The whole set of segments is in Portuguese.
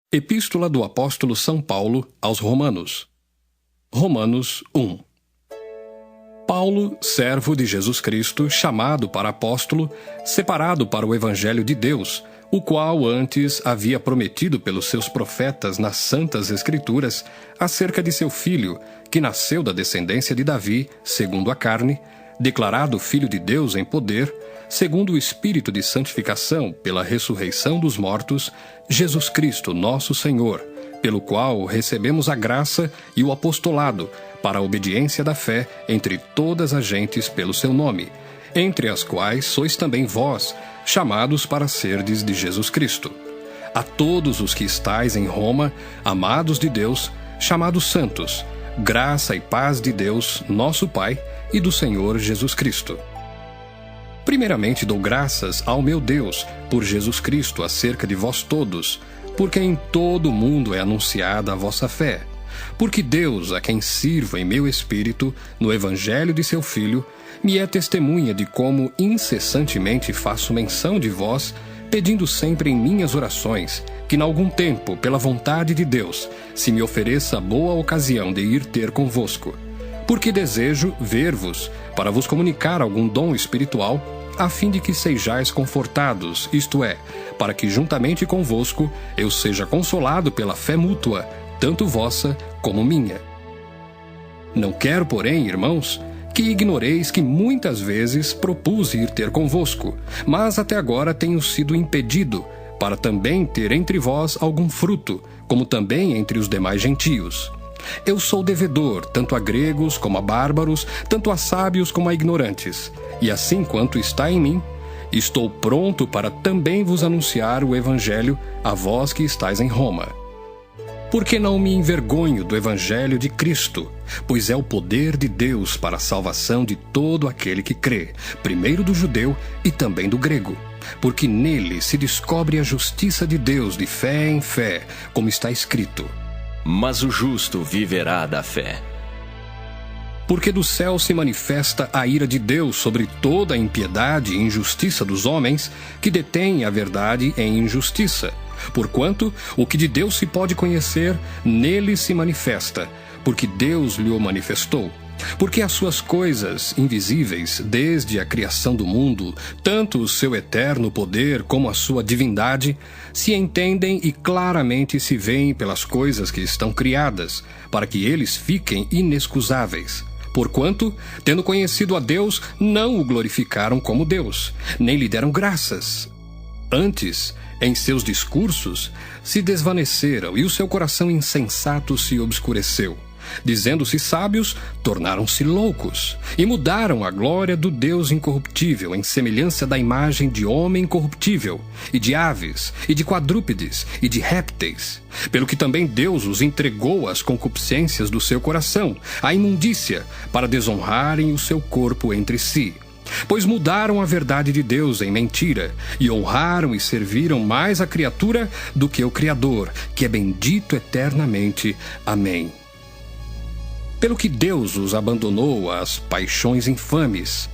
Epístola do Apóstolo São Paulo aos Romanos. Romanos 1. Paulo, servo de Jesus Cristo, chamado para apóstolo, separado para o Evangelho de Deus, o qual antes havia prometido pelos seus profetas nas Santas Escrituras acerca de seu filho, que nasceu da descendência de Davi, segundo a carne, declarado Filho de Deus em poder, segundo o Espírito de santificação pela ressurreição dos mortos, Jesus Cristo, nosso Senhor, pelo qual recebemos a graça e o apostolado para a obediência da fé entre todas as gentes pelo seu nome, entre as quais sois também vós, chamados para serdes de Jesus Cristo. A todos os que estais em Roma, amados de Deus, chamados santos, graça e paz de Deus, nosso Pai, e do Senhor Jesus Cristo. Primeiramente dou graças ao meu Deus por Jesus Cristo acerca de vós todos, porque em todo o mundo é anunciada a vossa fé. Porque Deus, a quem sirvo em meu espírito, no Evangelho de seu Filho, me é testemunha de como incessantemente faço menção de vós, pedindo sempre em minhas orações, que n'algum tempo, pela vontade de Deus, se me ofereça boa ocasião de ir ter convosco. Porque desejo ver-vos, para vos comunicar algum dom espiritual, a fim de que sejais confortados, isto é, para que juntamente convosco eu seja consolado pela fé mútua, tanto vossa como minha. Não quero, porém, irmãos, que ignoreis que muitas vezes propus ir ter convosco, mas até agora tenho sido impedido, para também ter entre vós algum fruto, como também entre os demais gentios. Eu sou devedor, tanto a gregos como a bárbaros, tanto a sábios como a ignorantes. E assim quanto está em mim, estou pronto para também vos anunciar o Evangelho a vós que estáis em Roma. Porque não me envergonho do Evangelho de Cristo, pois é o poder de Deus para a salvação de todo aquele que crê, primeiro do judeu e também do grego. Porque nele se descobre a justiça de Deus de fé em fé, como está escrito: mas o justo viverá da fé. Porque do céu se manifesta a ira de Deus sobre toda a impiedade e injustiça dos homens, que detêm a verdade em injustiça. Porquanto o que de Deus se pode conhecer, nele se manifesta, porque Deus lhe o manifestou. Porque as suas coisas invisíveis, desde a criação do mundo, tanto o seu eterno poder como a sua divindade, se entendem e claramente se veem pelas coisas que estão criadas, para que eles fiquem inexcusáveis. Porquanto, tendo conhecido a Deus, não o glorificaram como Deus, nem lhe deram graças. Antes, em seus discursos, se desvaneceram e o seu coração insensato se obscureceu. Dizendo-se sábios, tornaram-se loucos, e mudaram a glória do Deus incorruptível em semelhança da imagem de homem corruptível, e de aves, e de quadrúpedes, e de répteis. Pelo que também Deus os entregou às concupiscências do seu coração, à imundícia, para desonrarem o seu corpo entre si. Pois mudaram a verdade de Deus em mentira, e honraram e serviram mais a criatura do que o Criador, que é bendito eternamente. Amém. Pelo que Deus os abandonou às paixões infames,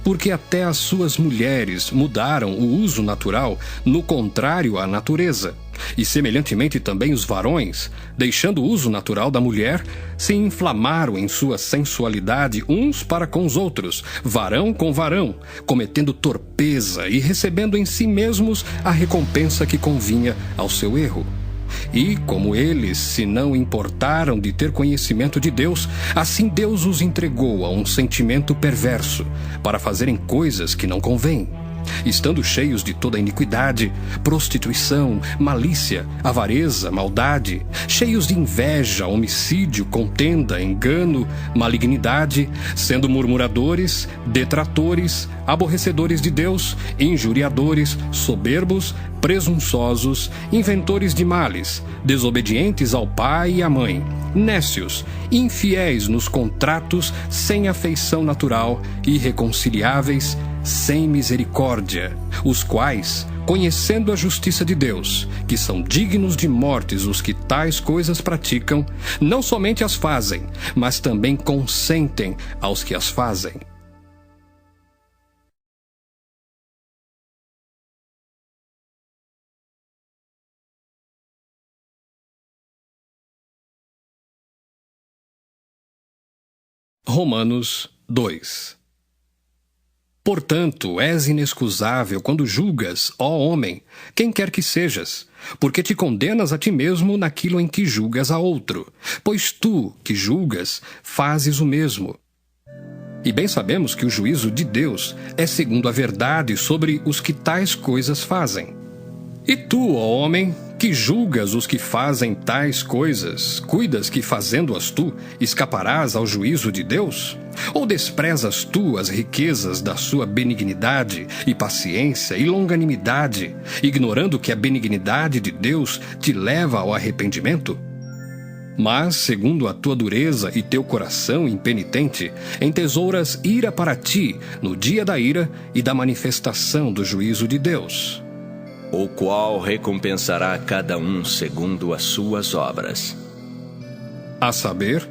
porque até as suas mulheres mudaram o uso natural no contrário à natureza, e semelhantemente também os varões, deixando o uso natural da mulher, se inflamaram em sua sensualidade uns para com os outros, varão com varão, cometendo torpeza e recebendo em si mesmos a recompensa que convinha ao seu erro. E, como eles se não importaram de ter conhecimento de Deus, assim Deus os entregou a um sentimento perverso, para fazerem coisas que não convêm, estando cheios de toda iniquidade, prostituição, malícia, avareza, maldade, cheios de inveja, homicídio, contenda, engano, malignidade, sendo murmuradores, detratores, aborrecedores de Deus, injuriadores, soberbos, presunçosos, inventores de males, desobedientes ao pai e à mãe, nécios, infiéis nos contratos, sem afeição natural, irreconciliáveis, sem misericórdia, os quais, conhecendo a justiça de Deus, que são dignos de mortes os que tais coisas praticam, não somente as fazem, mas também consentem aos que as fazem. Romanos 2. Portanto, és inexcusável quando julgas, ó homem, quem quer que sejas, porque te condenas a ti mesmo naquilo em que julgas a outro, pois tu, que julgas, fazes o mesmo. E bem sabemos que o juízo de Deus é segundo a verdade sobre os que tais coisas fazem. E tu, ó homem, que julgas os que fazem tais coisas, cuidas que fazendo-as tu, escaparás ao juízo de Deus? Ou desprezas tu as riquezas da sua benignidade e paciência e longanimidade, ignorando que a benignidade de Deus te leva ao arrependimento? Mas, segundo a tua dureza e teu coração impenitente, entesouras ira para ti no dia da ira e da manifestação do juízo de Deus, o qual recompensará cada um segundo as suas obras. a saber,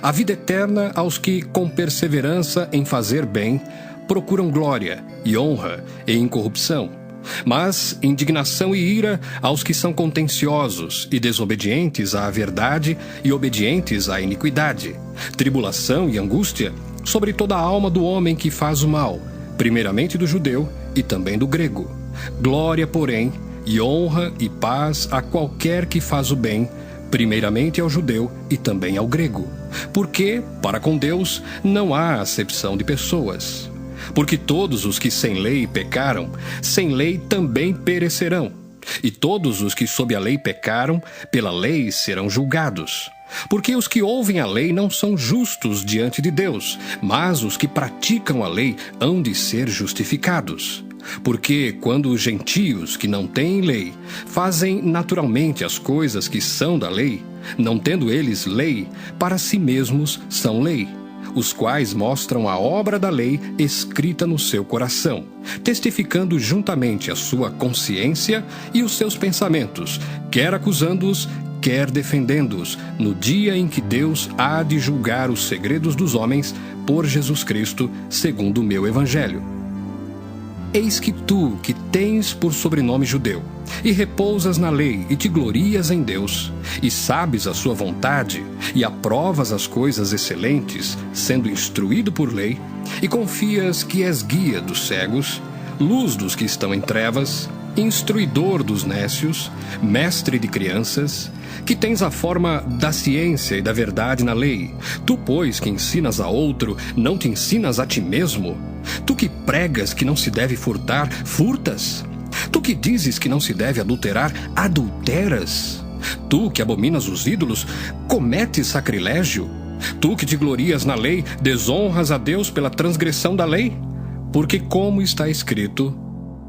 a vida eterna aos que, com perseverança em fazer bem, procuram glória e honra e incorrupção, mas indignação e ira aos que são contenciosos e desobedientes à verdade e obedientes à iniquidade, tribulação e angústia sobre toda a alma do homem que faz o mal, primeiramente do judeu e também do grego. Glória, porém, e honra e paz a qualquer que faz o bem, primeiramente ao judeu e também ao grego. Porque, para com Deus, não há acepção de pessoas. Porque todos os que sem lei pecaram, sem lei também perecerão. E todos os que sob a lei pecaram, pela lei serão julgados. Porque os que ouvem a lei não são justos diante de Deus, mas os que praticam a lei hão de ser justificados. Porque quando os gentios que não têm lei fazem naturalmente as coisas que são da lei, não tendo eles lei, para si mesmos são lei, os quais mostram a obra da lei escrita no seu coração, testificando juntamente a sua consciência e os seus pensamentos, quer acusando-os, quer defendendo-os, no dia em que Deus há de julgar os segredos dos homens por Jesus Cristo, segundo o meu evangelho. Eis que tu, que tens por sobrenome judeu, e repousas na lei, e te glorias em Deus, e sabes a sua vontade, e aprovas as coisas excelentes, sendo instruído por lei, e confias que és guia dos cegos, luz dos que estão em trevas, instruidor dos nécios, mestre de crianças, que tens a forma da ciência e da verdade na lei. Tu, pois, que ensinas a outro, não te ensinas a ti mesmo? Tu que pregas que não se deve furtar, furtas? Tu que dizes que não se deve adulterar, adulteras? Tu que abominas os ídolos, cometes sacrilégio? Tu que te glorias na lei, desonras a Deus pela transgressão da lei? Porque como está escrito: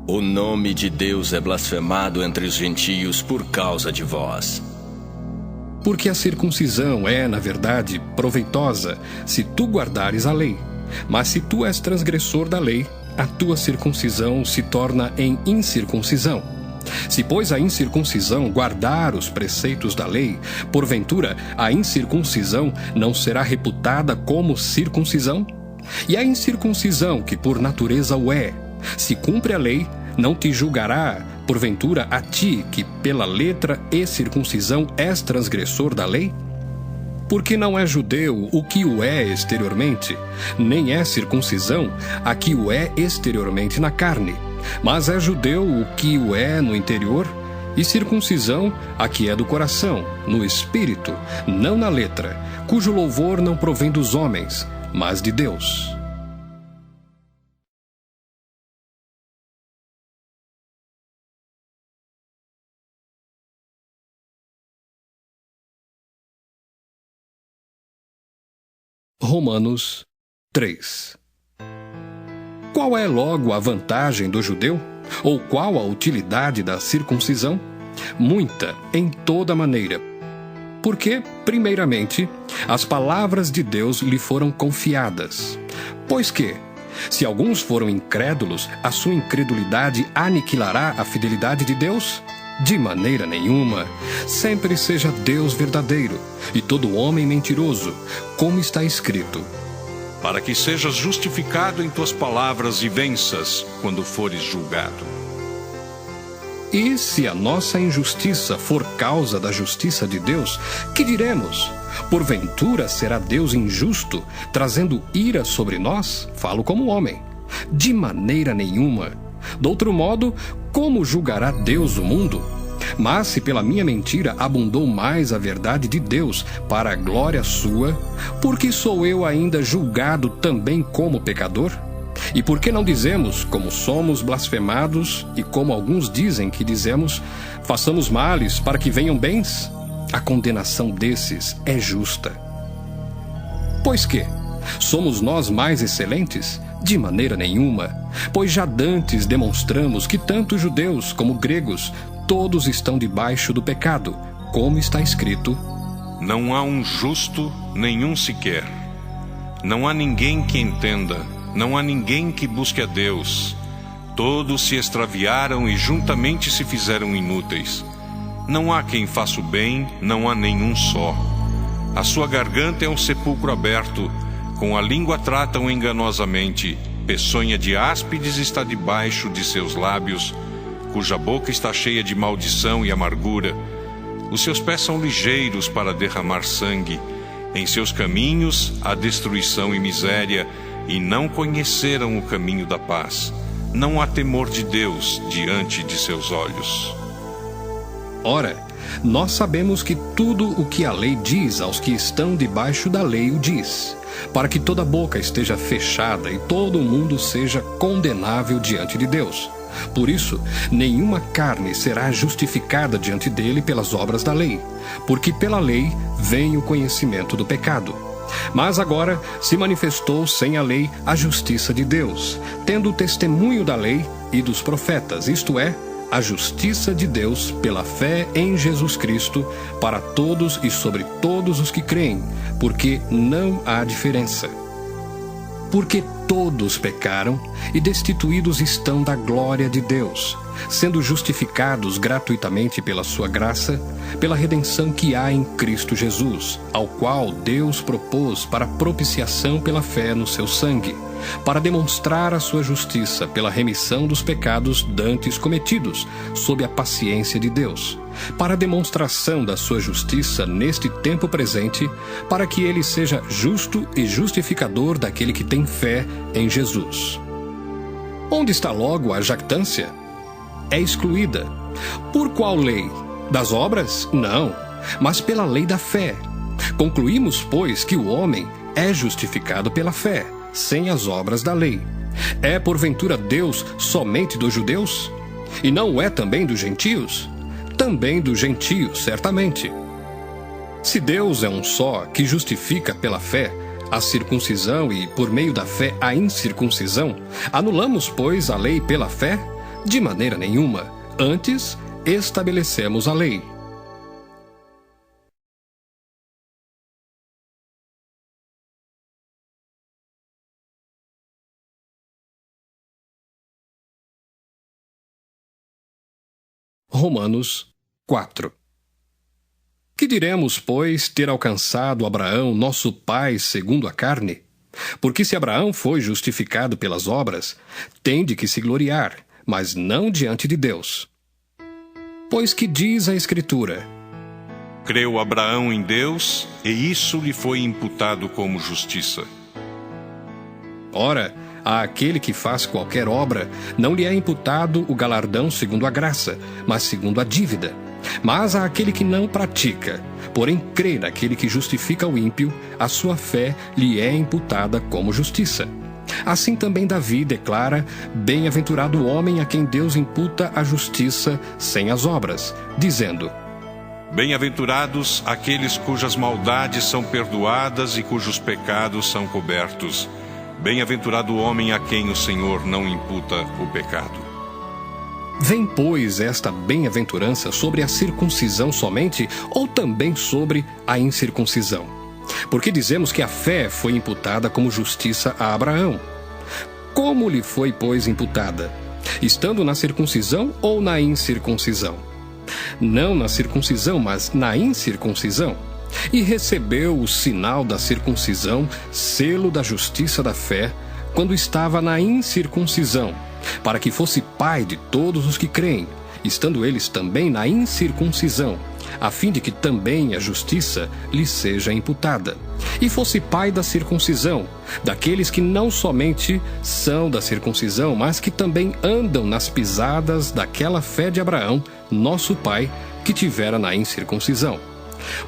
o nome de Deus é blasfemado entre os gentios por causa de vós. Porque a circuncisão é, na verdade, proveitosa, se tu guardares a lei. Mas se tu és transgressor da lei, a tua circuncisão se torna em incircuncisão. Se, pois, a incircuncisão guardar os preceitos da lei, porventura a incircuncisão não será reputada como circuncisão? E a incircuncisão, que por natureza o é, se cumpre a lei, não te julgará, porventura, a ti, que pela letra e circuncisão és transgressor da lei? Porque não é judeu o que o é exteriormente, nem é circuncisão a que o é exteriormente na carne, mas é judeu o que o é no interior, e circuncisão a que é do coração, no espírito, não na letra, cujo louvor não provém dos homens, mas de Deus. Romanos 3. Qual é logo a vantagem do judeu? Ou qual a utilidade da circuncisão? Muita, em toda maneira. Porque, primeiramente, as palavras de Deus lhe foram confiadas. Pois que, se alguns foram incrédulos, a sua incredulidade aniquilará a fidelidade de Deus? De maneira nenhuma. Sempre seja Deus verdadeiro e todo homem mentiroso, como está escrito: para que sejas justificado em tuas palavras e venças quando fores julgado. E se a nossa injustiça for causa da justiça de Deus, que diremos? Porventura será Deus injusto, trazendo ira sobre nós? Falo como homem. De maneira nenhuma. De outro modo, como julgará Deus o mundo? Mas se pela minha mentira abundou mais a verdade de Deus para a glória sua, por que sou eu ainda julgado também como pecador? E por que não dizemos, como somos blasfemados, e como alguns dizem que dizemos, façamos males para que venham bens? A condenação desses é justa. Pois que? Somos nós mais excelentes? De maneira nenhuma, pois já dantes demonstramos que tanto judeus como gregos, todos estão debaixo do pecado, como está escrito: Não há um justo, nenhum sequer. Não há ninguém que entenda, não há ninguém que busque a Deus. Todos se extraviaram e juntamente se fizeram inúteis. Não há quem faça o bem, não há nenhum só. A sua garganta é um sepulcro aberto, com a língua tratam enganosamente. Peçonha de áspides está debaixo de seus lábios, cuja boca está cheia de maldição e amargura. Os seus pés são ligeiros para derramar sangue. Em seus caminhos há destruição e miséria, e não conheceram o caminho da paz. Não há temor de Deus diante de seus olhos. Ora, nós sabemos que tudo o que a lei diz aos que estão debaixo da lei o diz, para que toda boca esteja fechada e todo o mundo seja condenável diante de Deus. Por isso, nenhuma carne será justificada diante dele pelas obras da lei, porque pela lei vem o conhecimento do pecado. Mas agora se manifestou sem a lei a justiça de Deus, tendo o testemunho da lei e dos profetas, isto é, a justiça de Deus pela fé em Jesus Cristo, para todos e sobre todos os que creem, porque não há diferença. Porque todos pecaram e destituídos estão da glória de Deus, sendo justificados gratuitamente pela sua graça, pela redenção que há em Cristo Jesus, ao qual Deus propôs para propiciação pela fé no seu sangue, para demonstrar a sua justiça pela remissão dos pecados dantes cometidos, sob a paciência de Deus, para a demonstração da sua justiça neste tempo presente, para que ele seja justo e justificador daquele que tem fé em Jesus. Onde está logo a jactância? É excluída. Por qual lei? Das obras? Não, mas pela lei da fé. Concluímos, pois, que o homem é justificado pela fé, sem as obras da lei. É porventura Deus somente dos judeus? E não é também dos gentios? Também dos gentios, certamente. Se Deus é um só, que justifica pela fé a circuncisão e por meio da fé a incircuncisão, anulamos, pois, a lei pela fé? De maneira nenhuma. Antes, estabelecemos a lei. Romanos 4. Que diremos, pois, ter alcançado Abraão, nosso pai, segundo a carne? Porque se Abraão foi justificado pelas obras, tem de que se gloriar, mas não diante de Deus. Pois que diz a Escritura: Creu Abraão em Deus, e isso lhe foi imputado como justiça. Ora, àquele que faz qualquer obra, não lhe é imputado o galardão segundo a graça, mas segundo a dívida. Mas àquele que não pratica, porém crê naquele que justifica o ímpio, a sua fé lhe é imputada como justiça. Assim também Davi declara: Bem-aventurado o homem a quem Deus imputa a justiça sem as obras, dizendo: Bem-aventurados aqueles cujas maldades são perdoadas e cujos pecados são cobertos. Bem-aventurado o homem a quem o Senhor não imputa o pecado. Vem, pois, esta bem-aventurança sobre a circuncisão somente, ou também sobre a incircuncisão? Porque dizemos que a fé foi imputada como justiça a Abraão. Como lhe foi, pois, imputada? Estando na circuncisão ou na incircuncisão? Não na circuncisão, mas na incircuncisão. E recebeu o sinal da circuncisão, selo da justiça da fé, quando estava na incircuncisão, para que fosse pai de todos os que creem, estando eles também na incircuncisão, a fim de que também a justiça lhes seja imputada, e fosse pai da circuncisão, daqueles que não somente são da circuncisão, mas que também andam nas pisadas daquela fé de Abraão, nosso pai, que tivera na incircuncisão.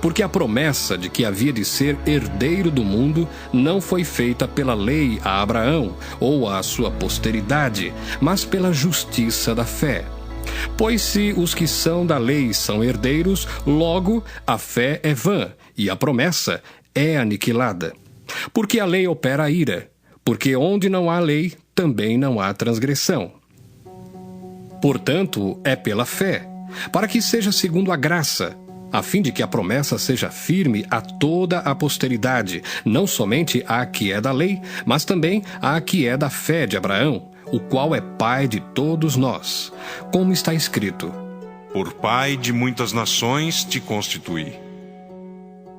Porque a promessa de que havia de ser herdeiro do mundo não foi feita pela lei a Abraão ou à sua posteridade, mas pela justiça da fé. Pois se os que são da lei são herdeiros, logo a fé é vã e a promessa é aniquilada. Porque a lei opera a ira, porque onde não há lei, também não há transgressão. Portanto, é pela fé, para que seja segundo a graça, a fim de que a promessa seja firme a toda a posteridade, não somente à que é da lei, mas também à que é da fé de Abraão, o qual é pai de todos nós, como está escrito: Por pai de muitas nações te constituí.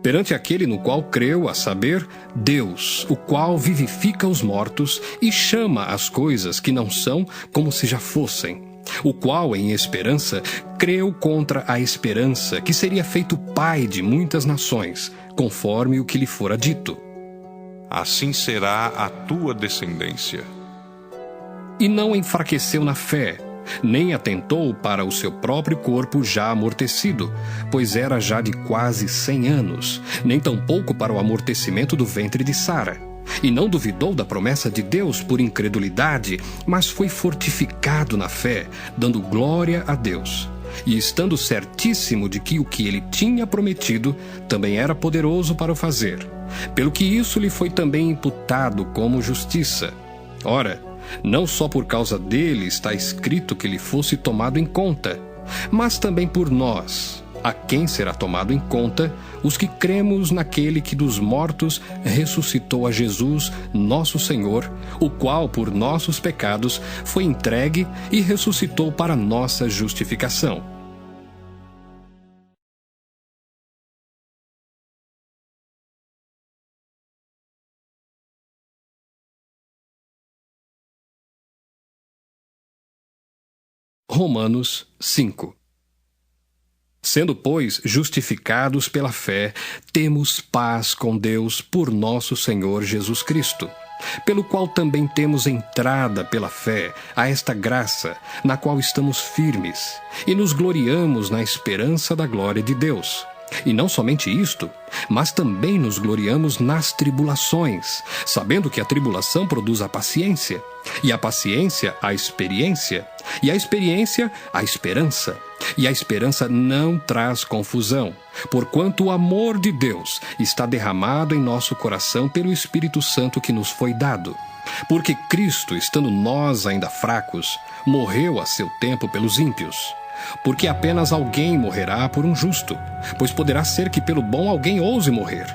Perante aquele no qual creu, a saber, Deus, o qual vivifica os mortos e chama as coisas que não são como se já fossem, o qual, em esperança, creu contra a esperança que seria feito pai de muitas nações, conforme o que lhe fora dito: Assim será a tua descendência. E não enfraqueceu na fé, nem atentou para o seu próprio corpo já amortecido, pois era já de quase 100 anos, nem tampouco para o amortecimento do ventre de Sara. E não duvidou da promessa de Deus por incredulidade, mas foi fortificado na fé, dando glória a Deus. E estando certíssimo de que o que ele tinha prometido também era poderoso para o fazer, pelo que isso lhe foi também imputado como justiça. Ora, não só por causa dele está escrito que ele fosse tomado em conta, mas também por nós, a quem será tomado em conta, os que cremos naquele que dos mortos ressuscitou a Jesus, nosso Senhor, o qual, por nossos pecados, foi entregue e ressuscitou para nossa justificação. Romanos 5. Sendo, pois, justificados pela fé, temos paz com Deus por nosso Senhor Jesus Cristo, pelo qual também temos entrada pela fé a esta graça, na qual estamos firmes, e nos gloriamos na esperança da glória de Deus. E não somente isto, mas também nos gloriamos nas tribulações, sabendo que a tribulação produz a paciência, e a paciência a experiência, e a experiência a esperança, e a esperança não traz confusão, porquanto o amor de Deus está derramado em nosso coração pelo Espírito Santo que nos foi dado. Porque Cristo, estando nós ainda fracos, morreu a seu tempo pelos ímpios. Porque apenas alguém morrerá por um justo, pois poderá ser que pelo bom alguém ouse morrer.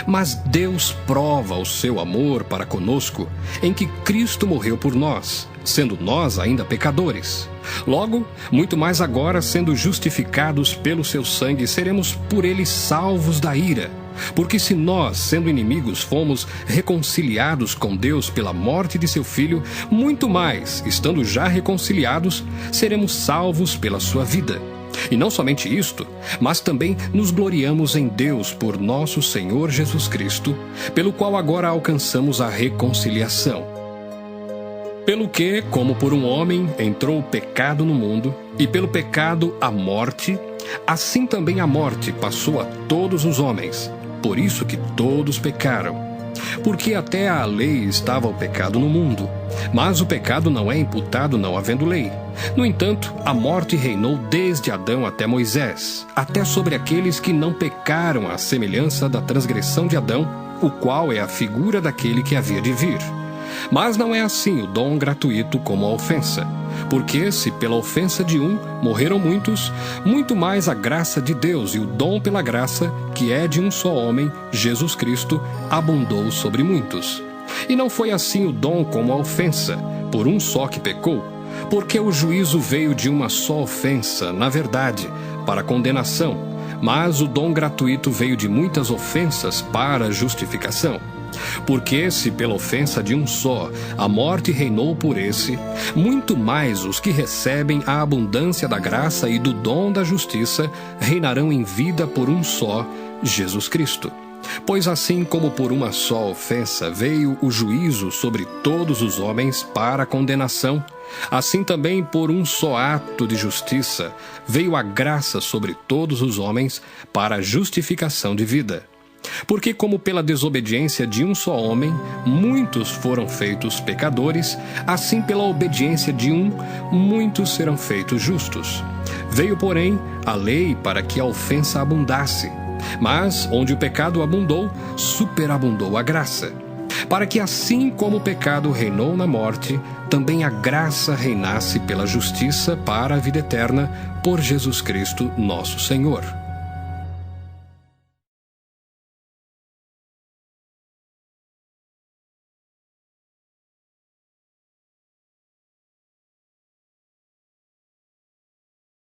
Mas Deus prova o seu amor para conosco, em que Cristo morreu por nós, sendo nós ainda pecadores. Logo, muito mais agora, sendo justificados pelo seu sangue, seremos por ele salvos da ira. Porque se nós, sendo inimigos, fomos reconciliados com Deus pela morte de seu Filho, muito mais, estando já reconciliados, seremos salvos pela sua vida. E não somente isto, mas também nos gloriamos em Deus por nosso Senhor Jesus Cristo, pelo qual agora alcançamos a reconciliação. Pelo que, como por um homem entrou o pecado no mundo, e pelo pecado a morte, assim também a morte passou a todos os homens, por isso que todos pecaram. Porque até à lei estava o pecado no mundo, mas o pecado não é imputado não havendo lei. No entanto, a morte reinou desde Adão até Moisés, até sobre aqueles que não pecaram à semelhança da transgressão de Adão, o qual é a figura daquele que havia de vir. Mas não é assim o dom gratuito como a ofensa. Porque se pela ofensa de um morreram muitos, muito mais a graça de Deus e o dom pela graça, que é de um só homem, Jesus Cristo, abundou sobre muitos. E não foi assim o dom como a ofensa, por um só que pecou, porque o juízo veio de uma só ofensa, na verdade, para condenação, mas o dom gratuito veio de muitas ofensas para a justificação. Porque se pela ofensa de um só a morte reinou por esse, muito mais os que recebem a abundância da graça e do dom da justiça reinarão em vida por um só, Jesus Cristo. Pois assim como por uma só ofensa veio o juízo sobre todos os homens para a condenação, assim também por um só ato de justiça veio a graça sobre todos os homens para a justificação de vida. Porque como pela desobediência de um só homem, muitos foram feitos pecadores, assim pela obediência de um, muitos serão feitos justos. Veio, porém, a lei para que a ofensa abundasse. Mas, onde o pecado abundou, superabundou a graça. Para que assim como o pecado reinou na morte, também a graça reinasse pela justiça para a vida eterna, por Jesus Cristo nosso Senhor.